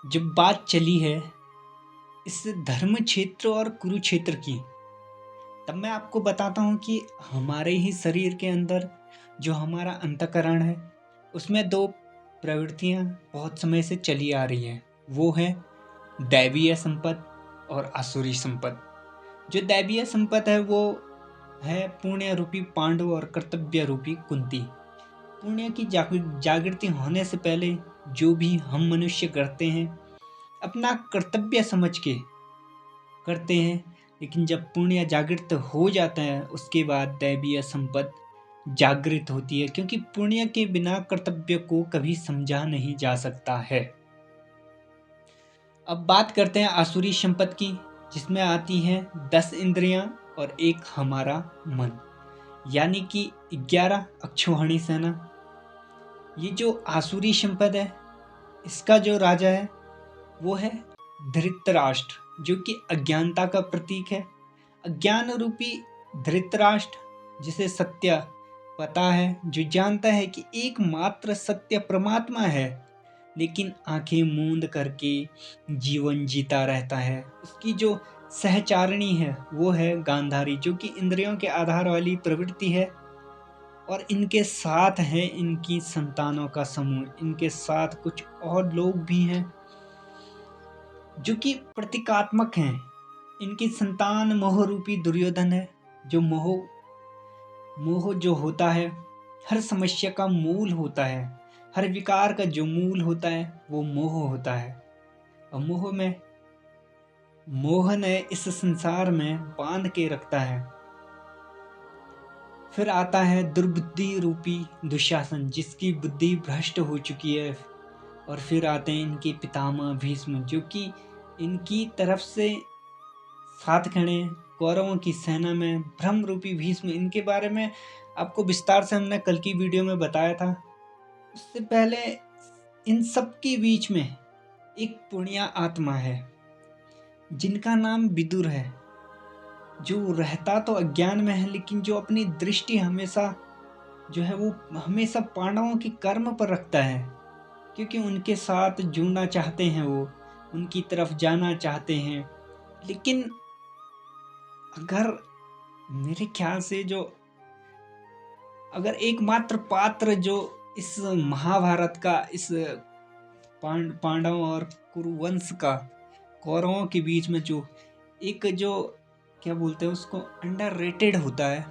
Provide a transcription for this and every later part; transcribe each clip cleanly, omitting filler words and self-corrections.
जब बात चली है इस धर्म क्षेत्र और कुरुक्षेत्र की, तब मैं आपको बताता हूँ कि हमारे ही शरीर के अंदर जो हमारा अंतःकरण है, उसमें दो प्रवृत्तियाँ बहुत समय से चली आ रही हैं। वो है दैवीय संपत्ति और आसुरी संपत्ति। जो दैवीय संपत्ति है वो है पुण्य रूपी पांडव और कर्तव्य रूपी कुंती। पुण्य की जागृति होने से पहले जो भी हम मनुष्य करते हैं, अपना कर्तव्य समझ के करते हैं, लेकिन जब पुण्य जागृत हो जाता है उसके बाद दैवीय संपत्ति जागृत होती है, क्योंकि पुण्य के बिना कर्तव्य को कभी समझा नहीं जा सकता है। अब बात करते हैं आसुरी संपत्ति की, जिसमें आती हैं 10 इंद्रियां और एक हमारा मन, यानी कि 11 अक्षौहिणी सेना। ये जो आसुरी संपद है, इसका जो राजा है वो है धृतराष्ट्र, जो कि अज्ञानता का प्रतीक है। अज्ञान रूपी धृतराष्ट्र, जिसे सत्य पता है, जो जानता है कि एकमात्र सत्य परमात्मा है, लेकिन आंखें मूंद करके जीवन जीता रहता है। उसकी जो सहचारिणी है वो है गांधारी, जो कि इंद्रियों के आधार वाली प्रवृत्ति है, और इनके साथ हैं इनकी संतानों का समूह। इनके साथ कुछ और लोग भी हैं जो कि प्रतीकात्मक हैं। इनकी संतान मोह रूपी दुर्योधन है, जो मोह जो होता है हर समस्या का मूल होता है, हर विकार का जो मूल होता है वो मोह होता है। और मोह ने इस संसार में बांध के रखता है। फिर आता है दुर्बुद्धि रूपी दुशासन, जिसकी बुद्धि भ्रष्ट हो चुकी है। और फिर आते हैं इनके पितामह भीष्म, जो कि इनकी तरफ से साथ खड़े कौरवों की सेना में भ्रम रूपी भीष्म। इनके बारे में आपको विस्तार से हमने कल की वीडियो में बताया था। उससे पहले इन सब के बीच में एक पुण्य आत्मा है जिनका नाम विदुर है, जो रहता तो अज्ञान में है, लेकिन जो अपनी दृष्टि हमेशा जो है वो हमेशा पांडवों के कर्म पर रखता है, क्योंकि उनके साथ जुड़ना चाहते हैं, वो उनकी तरफ जाना चाहते हैं। लेकिन अगर मेरे ख्याल से जो अगर एकमात्र पात्र जो इस महाभारत का, इस पांडव और कुरुवंश का कौरवों के बीच में जो एक जो क्या बोलते हैं उसको अंडररेटेड होता है,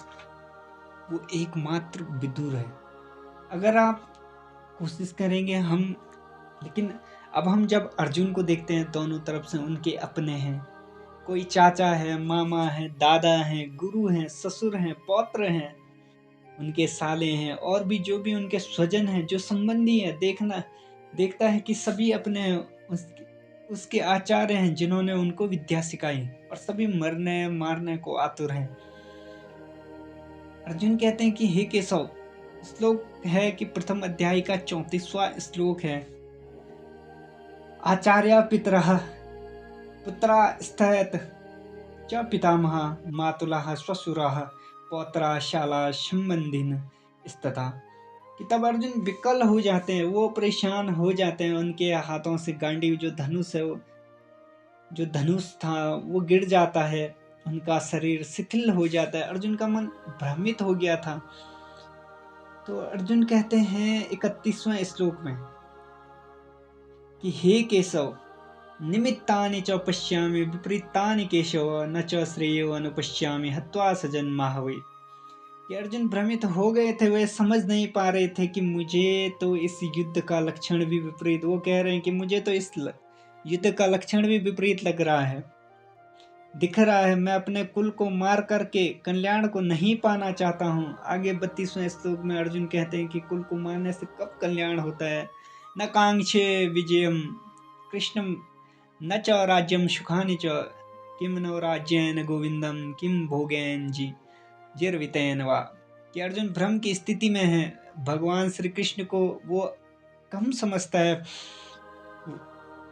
वो एकमात्र विदुर है। अगर आप कोशिश करेंगे हम, लेकिन अब हम जब अर्जुन को देखते हैं, दोनों तरफ से उनके अपने हैं। कोई चाचा है, मामा है, दादा है, गुरु हैं, ससुर हैं, पौत्र हैं, उनके साले हैं, और भी जो भी उनके स्वजन हैं, जो संबंधी है, देखता है कि सभी अपने उसके आचार्य हैं, जिन्होंने उनको विद्या सिखाई, और सभी मरने मारने को आतुर हैं। अर्जुन कहते हैं कि हे केशव, श्लोक है कि प्रथम अध्याय का 34वां श्लोक है, आचार्य पितरः पुत्रा स्थयत च पितामह मातुलः श्वशुरः पौत्रा शाला संबंधिन स्तथा। कि तब अर्जुन विकल हो जाते हैं, वो परेशान हो जाते हैं। उनके हाथों से गांडीव जो धनुष है, जो धनुष था वो गिर जाता है, उनका शरीर शिथिल हो जाता है, अर्जुन का मन भ्रमित हो गया था। तो अर्जुन कहते हैं 31वें श्लोक में कि हे केशव, निमित्तानि च पश्यामि विपरीतानि केशव, न च श्रेयो अनुपश्यामि हत्वा सजन माहवे। कि अर्जुन भ्रमित हो गए थे, वे समझ नहीं पा रहे थे कि मुझे तो इस युद्ध का लक्षण भी विपरीत, वो कह रहे हैं कि मुझे तो इस युद्ध का लक्षण भी विपरीत लग रहा है, दिख रहा है। मैं अपने कुल को मार करके कल्याण को नहीं पाना चाहता हूँ। आगे 32वें श्लोक में अर्जुन कहते हैं कि कुल को मारने से कब कल्याण होता है। न कांक्षे विजयम कृष्णम न च राज्यम सुखानि च, किम नो राज्येन गोविंदम किम भोगेन जी जिर्वितेन वा। कि अर्जुन भ्रम की स्थिति में है, भगवान श्री कृष्ण को वो कम समझता है,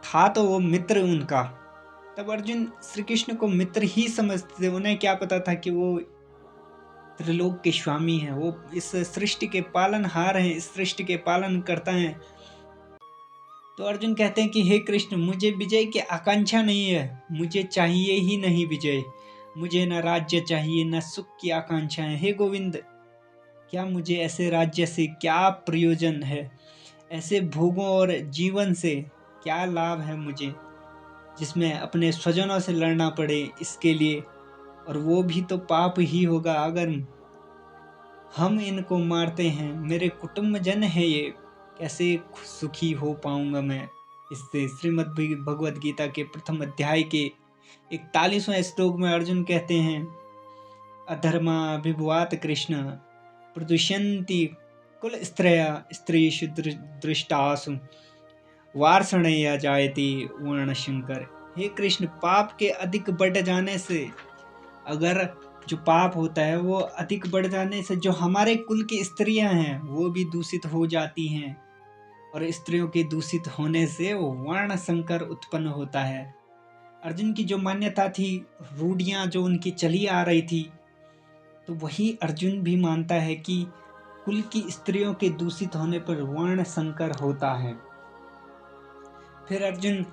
था तो वो मित्र उनका। तब अर्जुन श्री कृष्ण को मित्र ही समझते थे। उन्हें क्या पता था कि वो त्रिलोक के स्वामी हैं, वो इस सृष्टि के पालनहार हैं, इस सृष्टि के पालन करता है। तो अर्जुन कहते हैं कि हे कृष्ण, मुझे विजय की आकांक्षा नहीं है, मुझे चाहिए ही नहीं विजय। मुझे न राज्य चाहिए, न सुख की आकांक्षा है। हे गोविंद, क्या मुझे ऐसे राज्य से क्या प्रयोजन है? ऐसे भोगों और जीवन से क्या लाभ है मुझे, जिसमें अपने स्वजनों से लड़ना पड़े इसके लिए? और वो भी तो पाप ही होगा अगर हम इनको मारते हैं। मेरे कुटुंबजन है ये, कैसे सुखी हो पाऊंगा मैं इससे? श्रीमद् भगवद गीता के प्रथम अध्याय के 41वें श्लोक में अर्जुन कहते हैं, अधर्मा विभुवात कृष्ण प्रदुष्यन्ति कुल स्त्रया स्त्रीषु दृष्टासु वार्षणेय जायते वर्णशंकर। हे कृष्ण, पाप के अधिक बढ़ जाने से, अगर जो पाप होता है वो अधिक बढ़ जाने से जो हमारे कुल की स्त्रियां हैं वो भी दूषित हो जाती हैं, और स्त्रियों के दूषित होने से वो वर्ण संकर उत्पन्न होता है। अर्जुन की जो मान्यता थी, रूढ़ियां जो उनकी चली आ रही थी, तो वही अर्जुन भी मानता है कि कुल की स्त्रियों के दूषित होने पर वर्ण संकर होता है। फिर अर्जुन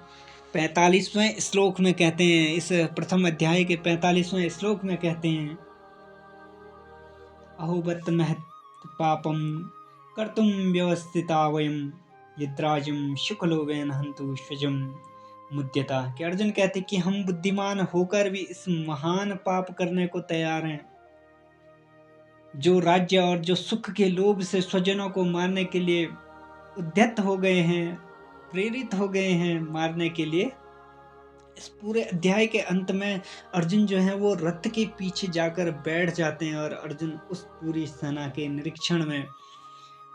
45वें श्लोक में कहते हैं, इस प्रथम अध्याय के 45वें श्लोक में कहते हैं, अहोबत महत् पापम कर्तुम व्यवस्थिता वयम यद्राजम शुक्लोवेन हंतु स्वजम मुद्यता। कि अर्जुन कहते कि हम बुद्धिमान होकर भी इस महान पाप करने को तैयार हैं, जो राज्य और जो सुख के लोभ से स्वजनों को मारने के लिए उद्यत हो गए हैं, प्रेरित हो गए हैं मारने के लिए। इस पूरे अध्याय के अंत में अर्जुन जो है वो रथ के पीछे जाकर बैठ जाते हैं, और अर्जुन उस पूरी सेना के निरीक्षण में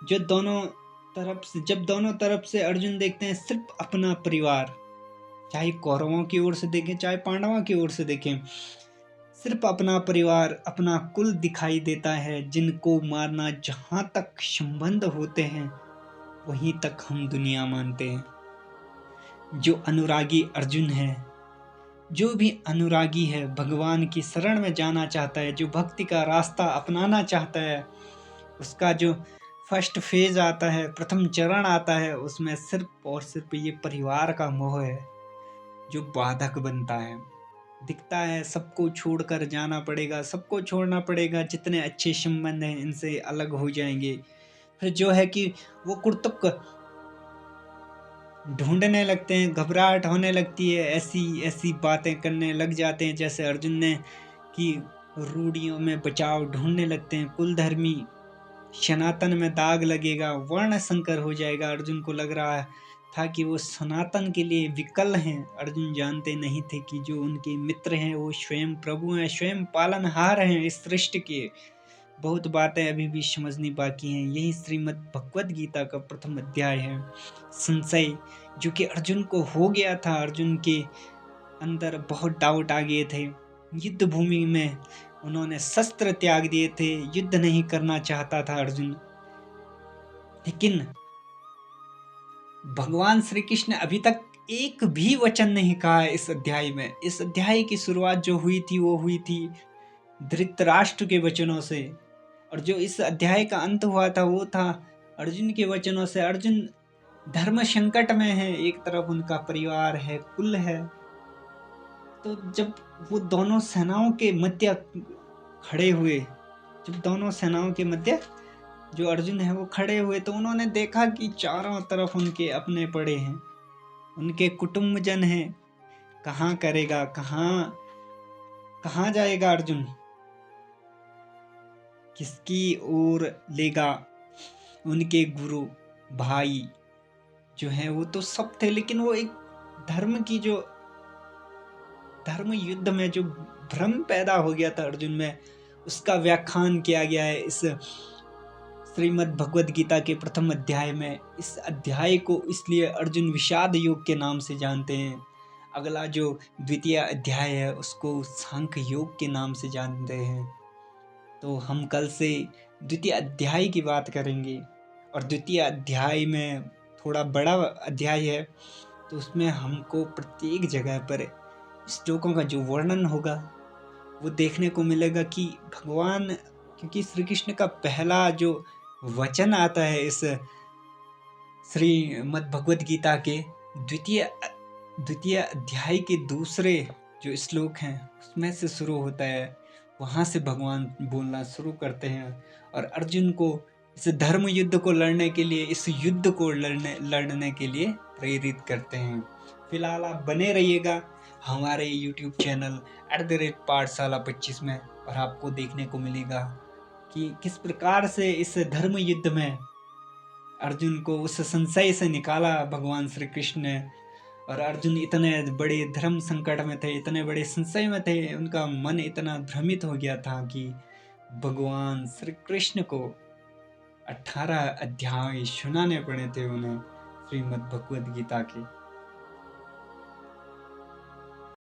जब दोनों तरफ से अर्जुन देखते हैं सिर्फ अपना परिवार, चाहे कौरवों की ओर से देखें चाहे पांडवों की ओर से देखें, सिर्फ अपना परिवार, अपना कुल दिखाई देता है, जिनको मारना जहां तक संबंध होते हैं वहीं तक हम दुनिया मानते हैं। जो अनुरागी अर्जुन है, जो भी अनुरागी है, भगवान की शरण में जाना चाहता है, जो भक्ति का रास्ता अपनाना चाहता है, उसका जो फर्स्ट फेज आता है, प्रथम चरण आता है, उसमें सिर्फ और सिर्फ ये परिवार का मोह है जो बाधक बनता है। दिखता है सबको छोड़कर जाना पड़ेगा, सबको छोड़ना पड़ेगा, जितने अच्छे संबंध हैं इनसे अलग हो जाएंगे। फिर जो है कि वो कुर्तुक ढूंढने लगते हैं, घबराहट होने लगती है, ऐसी बातें करने लग जाते हैं जैसे अर्जुन ने कि रूढ़ियों में बचाव ढूंढने लगते हैं, कुल धर्मी सनातन में दाग लगेगा, वर्ण संकर हो जाएगा। अर्जुन को लग रहा था कि वो सनातन के लिए विकल हैं। अर्जुन जानते नहीं थे कि जो उनके मित्र हैं वो स्वयं प्रभु हैं, स्वयं पालनहार हैं इस सृष्टि के। बहुत बातें अभी भी समझनी बाकी हैं। यही श्रीमद् भगवद गीता का प्रथम अध्याय है। संशय जो कि अर्जुन को हो गया था, अर्जुन के अंदर बहुत डाउट आ गए थे। युद्ध भूमि में उन्होंने शस्त्र त्याग दिए थे, युद्ध नहीं करना चाहता था अर्जुन। लेकिन भगवान श्री कृष्ण अभी तक एक भी वचन नहीं कहा है इस अध्याय में। इस अध्याय की शुरुआत जो हुई थी वो हुई थी धृतराष्ट्र के वचनों से, और जो इस अध्याय का अंत हुआ था वो था अर्जुन के वचनों से। अर्जुन धर्म संकट में है, एक तरफ उनका परिवार है, कुल है, तो जब वो दोनों सेनाओं के मध्य खड़े हुए, जब दोनों सेनाओं के मध्य जो अर्जुन है वो खड़े हुए, तो उन्होंने देखा कि चारों तरफ उनके अपने पड़े हैं, उनके कुटुंबजन हैं। कहाँ करेगा, कहाँ जाएगा अर्जुन, किसकी ओर लेगा? उनके गुरु भाई जो है वो तो सब थे, लेकिन वो एक धर्म युद्ध में जो भ्रम पैदा हो गया था अर्जुन में, उसका व्याख्यान किया गया है इस श्रीमद् भगवद गीता के प्रथम अध्याय में। इस अध्याय को इसलिए अर्जुन विषाद योग के नाम से जानते हैं। अगला जो द्वितीय अध्याय है उसको सांख्य योग के नाम से जानते हैं। तो हम कल से द्वितीय अध्याय की बात करेंगे, और द्वितीय अध्याय में थोड़ा बड़ा अध्याय है, तो उसमें हमको प्रत्येक जगह पर श्लोकों का जो वर्णन होगा वो देखने को मिलेगा कि भगवान, क्योंकि श्री कृष्ण का पहला जो वचन आता है इस श्रीमद् भगवद गीता के द्वितीय अध्याय के दूसरे जो श्लोक हैं उसमें से शुरू होता है। वहाँ से भगवान बोलना शुरू करते हैं और अर्जुन को इस धर्म युद्ध को लड़ने के लिए, इस युद्ध को लड़ने के लिए प्रेरित करते हैं। फिलहाल आप बने रहिएगा हमारे YouTube चैनल @पाठशाला25 में, और आपको देखने को मिलेगा कि किस प्रकार से इस धर्म युद्ध में अर्जुन को उस संशय से निकाला भगवान श्री कृष्ण ने। और अर्जुन इतने बड़े धर्म संकट में थे, इतने बड़े संशय में थे, उनका मन इतना भ्रमित हो गया था कि भगवान श्री कृष्ण को 18 अध्याय सुनाने पड़े थे उन्हें श्रीमद् भगवद गीता के।